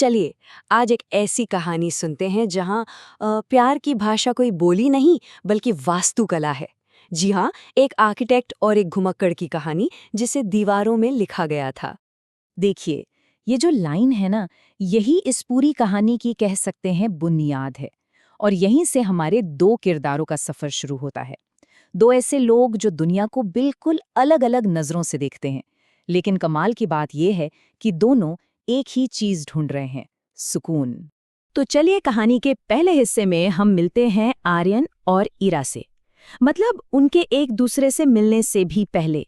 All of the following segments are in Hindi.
चलिए आज एक ऐसी कहानी सुनते हैं जहां प्यार की भाषा कोई बोली नहीं बल्कि वास्तुकला है। जी हाँ, एक आर्किटेक्ट और एक घुमक्कड़ की कहानी जिसे दीवारों में लिखा गया था। देखिए, ये जो लाइन है ना, यही इस पूरी कहानी की कह सकते हैं बुनियाद है। और यहीं से हमारे दो किरदारों का सफर शुरू होता है। दो ऐसे लोग जो दुनिया को बिल्कुल अलग-अलग नजरों से देखते हैं। लेकिन कमाल की बात यह है कि दोनों एक ही चीज ढूंढ रहे हैं, सुकून। तो चलिए कहानी के पहले हिस्से में हम मिलते हैं आर्यन और इरा से। मतलब उनके एक दूसरे से मिलने से भी पहले।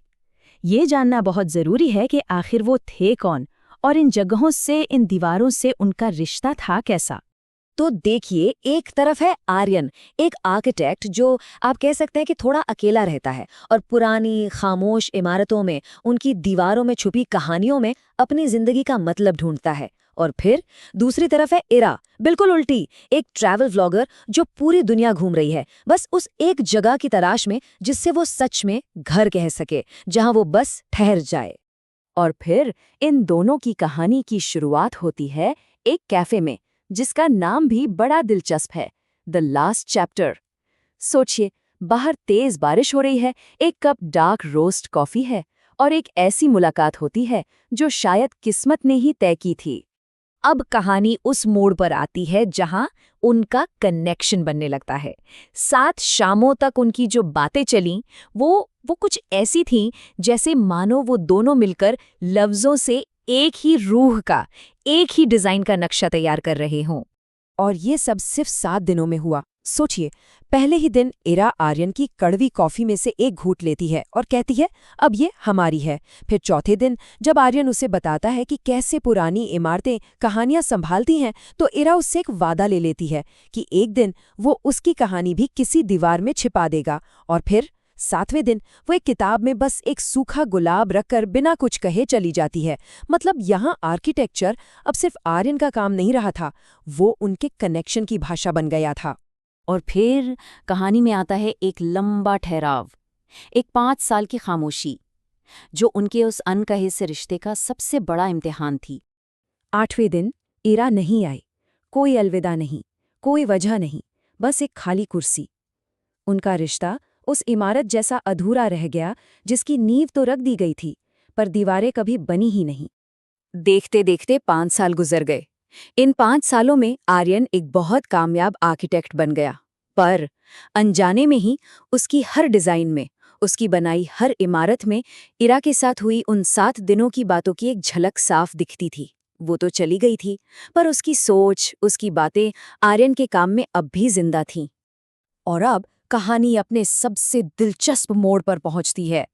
ये जानना बहुत जरूरी है कि आखिर वो थे कौन और इन जगहों से, इन दीवारों से उनका रिश्ता था कैसा। तो देखिए, एक तरफ है आर्यन, एक आर्किटेक्ट जो आप कह सकते हैं कि थोड़ा अकेला रहता है और पुरानी खामोश इमारतों में, उनकी दीवारों में छुपी कहानियों में अपनी जिंदगी का मतलब ढूंढता है। और फिर दूसरी तरफ है इरा, बिल्कुल उल्टी, एक ट्रैवल व्लॉगर जो पूरी दुनिया घूम रही है, बस उस एक जगह की तलाश में जिससे वो सच में घर कह सके, जहां वो बस ठहर जाए। और फिर इन दोनों की कहानी की शुरुआत होती है एक कैफे में जिसका नाम भी बड़ा दिलचस्प है, द लास्ट चैप्टर। सोचिए, बाहर तेज बारिश हो रही है, एक कप डार्क रोस्ट कॉफी है और एक ऐसी मुलाकात होती है जो शायद किस्मत ने ही तय की थी। अब कहानी उस मोड़ पर आती है जहां उनका कनेक्शन बनने लगता है। 7 शामों तक उनकी जो बातें चलीं, वो कुछ ऐसी थीं जैसे मानो वो दोनों मिलकर लफ्जों से एक ही रूह का, एक ही डिजाइन का नक्शा तैयार कर रहे हों। और ये सब सिर्फ 7 दिनों में हुआ। सोचिए, पहले ही दिन इरा आर्यन की कड़वी कॉफी में से एक घूंट लेती है और कहती है, अब ये हमारी है। फिर चौथे दिन जब आर्यन उसे बताता है कि कैसे पुरानी इमारतें कहानियां संभालती हैं, तो इरा उससे एक वादा ले लेती है कि एक दिन वो उसकी कहानी भी किसी दीवार में छिपा देगा। और फिर 7वें दिन वो एक किताब में बस एक सूखा गुलाब रखकर बिना कुछ कहे चली जाती है। मतलब यहाँ आर्किटेक्चर अब सिर्फ आर्यन का काम नहीं रहा था, वो उनके कनेक्शन की भाषा बन गया था। और फिर कहानी में आता है एक लंबा ठहराव, एक 5 साल की खामोशी, जो उनके उस अनकहे से रिश्ते का सबसे बड़ा इम्तिहान थी। 8वें दिन इरा नहीं आई, कोई अलविदा नहीं, कोई वजह नहीं, बस एक खाली कुर्सी। उनका रिश्ता उस इमारत जैसा अधूरा रह गया जिसकी नींव तो रख दी गई थी, पर दीवारें कभी बनी ही नहीं। देखते देखते 5 साल गुजर गए। इन 5 सालों में आर्यन एक बहुत कामयाब आर्किटेक्ट बन गया, पर अनजाने में ही उसकी हर डिजाइन में, उसकी बनाई हर इमारत में इरा के साथ हुई उन 7 दिनों की बातों की एक झलक साफ दिखती थी। वो तो चली गई थी, पर उसकी सोच, उसकी बातें आर्यन के काम में अब भी जिंदा थीं। और अब कहानी अपने सबसे दिलचस्प मोड़ पर पहुंचती है।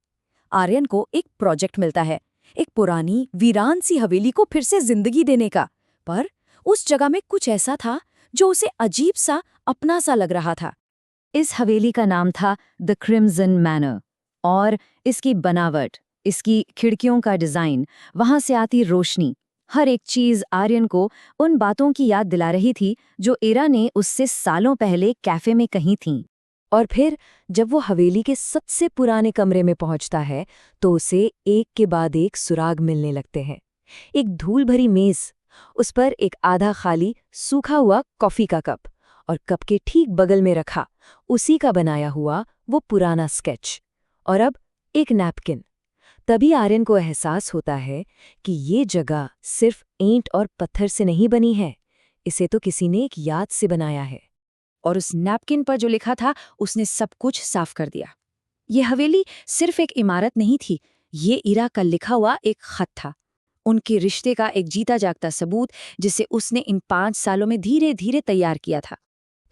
आर्यन को एक प्रोजेक्ट मिलता है, एक पुरानी वीरान सी हवेली को फिर से जिंदगी देने का। पर उस जगह में कुछ ऐसा था जो उसे अजीब सा, अपना सा लग रहा था। इस हवेली का नाम था द क्रिम्सन मैनर, और इसकी बनावट, इसकी खिड़कियों का डिजाइन, वहां से आती रोशनी, हर एक चीज आर्यन को उन बातों की याद दिला रही थी जो इरा ने उससे सालों पहले कैफे में कही थीं। और फिर जब वो हवेली के सबसे पुराने कमरे में पहुंचता है, तो उसे एक के बाद एक सुराग मिलने लगते हैं। एक धूल भरी मेज, उस पर एक आधा खाली सूखा हुआ कॉफी का कप, और कप के ठीक बगल में रखा उसी का बनाया हुआ वो पुराना स्केच, और अब एक नैपकिन। तभी आर्यन को एहसास होता है कि ये जगह सिर्फ ईंट और पत्थर से नहीं बनी है, इसे तो किसी ने एक याद से बनाया है। और उस नैपकिन पर जो लिखा था, उसने सब कुछ साफ कर दिया। ये हवेली सिर्फ एक इमारत नहीं थी, ये इरा का लिखा हुआ एक खत था, उनके रिश्ते का एक जीता जागता सबूत, जिसे उसने इन 5 सालों में धीरे धीरे तैयार किया था।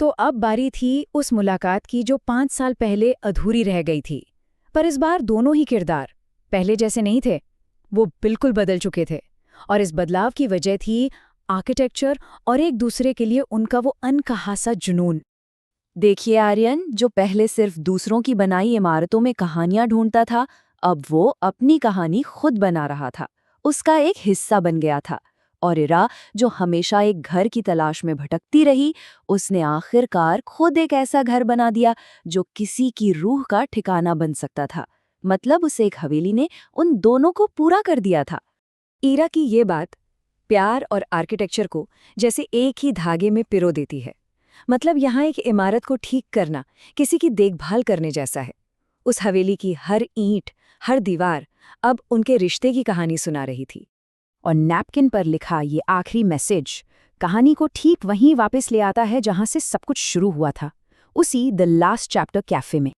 तो अब बारी थी उस मुलाकात की जो 5 साल पहले अधूरी रह गई थी। पर इस बार दोनों ही किरदार पहले जैसे नहीं थे, वो बिल्कुल बदल चुके थे। और इस बदलाव की वजह थी आर्किटेक्चर और एक दूसरे के लिए उनका वो अनकहा सा जुनून। देखिए, आर्यन जो पहले सिर्फ दूसरों की बनाई इमारतों में कहानियां ढूंढता था, अब वो अपनी कहानी खुद बना रहा था, उसका एक हिस्सा बन गया था। और इरा जो हमेशा एक घर की तलाश में भटकती रही, उसने आखिरकार खुद एक ऐसा घर बना दिया जो किसी की रूह का ठिकाना बन सकता था। मतलब उस एक हवेली ने उन दोनों को पूरा कर दिया था। इरा की ये बात प्यार और आर्किटेक्चर को जैसे एक ही धागे में पिरो देती है। मतलब यहाँ एक इमारत को ठीक करना किसी की देखभाल करने जैसा है। उस हवेली की हर ईंट, हर दीवार अब उनके रिश्ते की कहानी सुना रही थी। और नैपकिन पर लिखा ये आखिरी मैसेज कहानी को ठीक वहीं वापस ले आता है जहां से सब कुछ शुरू हुआ था, उसी द लास्ट चैप्टर कैफे में।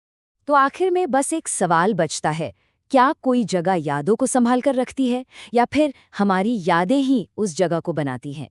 तो आखिर में बस एक सवाल बचता है, क्या कोई जगह यादों को संभाल कर रखती है या फिर हमारी यादें ही उस जगह को बनाती हैं?